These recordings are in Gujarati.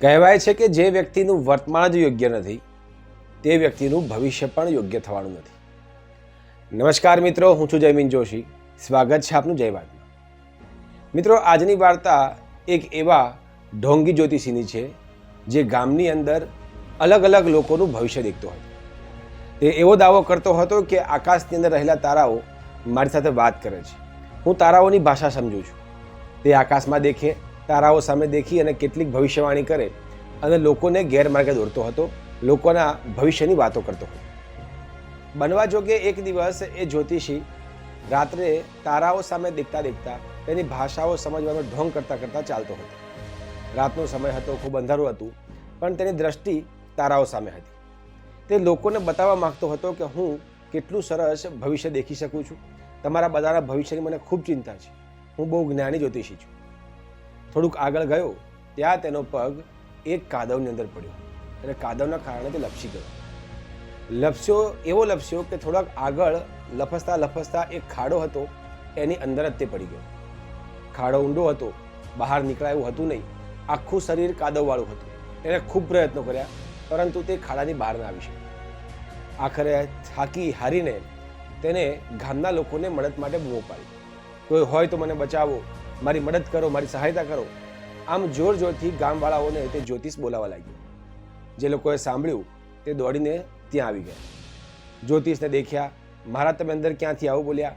કહેવાય છે કે જે વ્યક્તિનું વર્તમાન જ યોગ્ય નથી તે વ્યક્તિનું ભવિષ્ય પણ યોગ્ય થવાનું નથી. નમસ્કાર મિત્રો, હું છું જયમીન જોશી. સ્વાગત છે આપનું જય વાતમાં. મિત્રો, આજની વાર્તા એક એવા ઢોંગી જ્યોતિષીની છે જે ગામની અંદર અલગ અલગ લોકોનું ભવિષ્ય દેખતો હતો. તે એવો દાવો કરતો હતો કે આકાશની અંદર રહેલા તારાઓ મારી સાથે વાત કરે છે. હું તારાઓની ભાષા સમજું છું. તે આકાશમાં દેખે, તારાઓ સામે દેખી અને કેટલીક ભવિષ્યવાણી કરે અને લોકોને ગેરમાર્ગે દોરતો હતો, લોકોના ભવિષ્યની વાતો કરતો હતો. બનવા જોગે એક દિવસ એ જ્યોતિષી રાત્રે તારાઓ સામે દેખતા દેખતા તેની ભાષાઓ સમજવાનો ઢોંગ કરતાં કરતાં ચાલતો હતો. રાતનો સમય હતો, ખૂબ અંધારું હતું, પણ તેની દ્રષ્ટિ તારાઓ સામે હતી. તે લોકોને બતાવવા માગતો હતો કે હું કેટલું સરસ ભવિષ્ય દેખી શકું છું. તમારા બધાના ભવિષ્યની મને ખૂબ ચિંતા છે. હું બહુ જ્ઞાની જ્યોતિષી છું. થોડુંક આગળ ગયો ત્યાં તેનો પગ એક કાદવની અંદર પડ્યો અને કાદવના કારણે તે લપસી ગયો. એવો લપસ્યો કે થોડાક આગળ લપસતા લપસતા એક ખાડો હતો, એની અંદર જ તે પડી ગયો. ખાડો ઊંડો હતો, બહાર નીકળાય એવું હતું નહીં. આખું શરીર કાદવવાળું હતું. એણે ખૂબ પ્રયત્નો કર્યા, પરંતુ તે ખાડાની બહાર ના આવી શક્યો. આખરે થાકી હારીને તેને ગામના લોકોને મદદ માટે બૂમો પાડી. કોઈ હોય તો મને બચાવો, મારી મદદ કરો, મારી સહાયતા કરો. આમ જોર જોરથી ગામવાળાઓને તે જ્યોતિષ બોલાવવા લાગ્યો. જે લોકોએ સાંભળ્યું તે દોડીને ત્યાં આવી ગયા. જ્યોતિષને દેખ્યા. મારા તમે અંદર ક્યાંથી આવો બોલ્યા.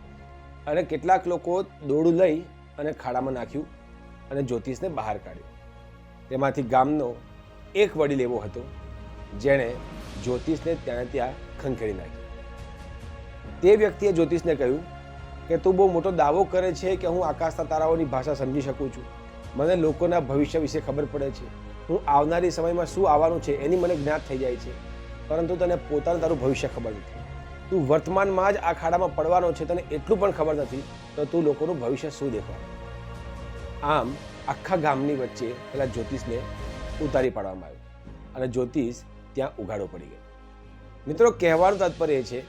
અને કેટલાક લોકો દોરડું લઈ અને ખાડામાં નાખ્યું અને જ્યોતિષને બહાર કાઢ્યો. તેમાંથી ગામનો એક વડીલ એવો હતો જેણે જ્યોતિષને ત્યાં ખંખેરી નાખ્યો. તે વ્યક્તિએ જ્યોતિષને કહ્યું કે તું બહુ મોટો દાવો કરે છે કે હું આકાશના તારાઓની ભાષા સમજી શકું છું, મને લોકોના ભવિષ્ય વિશે ખબર પડે છે, હું આવનારી સમયમાં શું આવવાનું છે એની મને જ્ઞાત થઈ જાય છે, પરંતુ તને પોતાનું તારું ભવિષ્ય ખબર નથી. તું વર્તમાનમાં જ આ ખાડામાં પડવાનો છે, તને એટલું પણ ખબર નથી, તો તું લોકોનું ભવિષ્ય શું દેખવાનું. આમ આખા ગામની વચ્ચે પેલા જ્યોતિષને ઉતારી પાડવામાં આવ્યો અને જ્યોતિષ ત્યાં ઉઘાડો પડી ગયો. મિત્રો, કહેવાનું તાત્પર્ય એ છે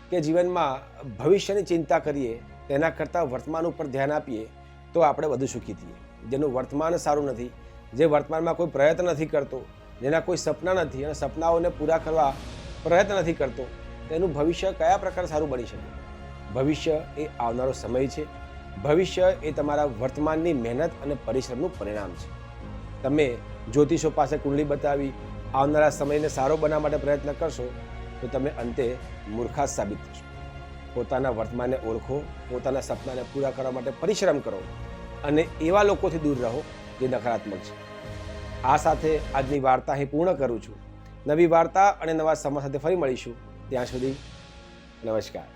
કે જીવનમાં ભવિષ્યની ચિંતા કરીએ તેના કરતાં વર્તમાન ઉપર ધ્યાન આપીએ તો આપણે વધુ સુખી થઈએ. જેનું વર્તમાન સારું નથી, જે વર્તમાનમાં કોઈ પ્રયત્ન નથી કરતો, જેના કોઈ સપના નથી અને સપનાઓને પૂરા કરવા પ્રયત્ન નથી કરતો, તેનું ભવિષ્ય કયા પ્રકારે સારું બની શકે. ભવિષ્ય એ આવનારો સમય છે. ભવિષ્ય એ તમારા વર્તમાનની મહેનત અને પરિશ્રમનું પરિણામ છે. તમે જ્યોતિષો પાસે કુંડળી બતાવી આવનારા સમયને સારો બનાવવા માટે પ્રયત્ન કરશો તો તમે અંતે મૂર્ખા સાબિત થશો. પોતાના વર્તમાનને ઓળખો, પોતાના સપનાને પૂરા કરવા માટે પરિશ્રમ કરો અને એવા લોકોથી દૂર રહો જે નકારાત્મક છે. આ સાથે આજની વાર્તા અહીં પૂર્ણ કરું છું. નવી વાર્તા અને નવા સમાજ સાથે ફરી મળીશું. ત્યાં સુધી નમસ્કાર.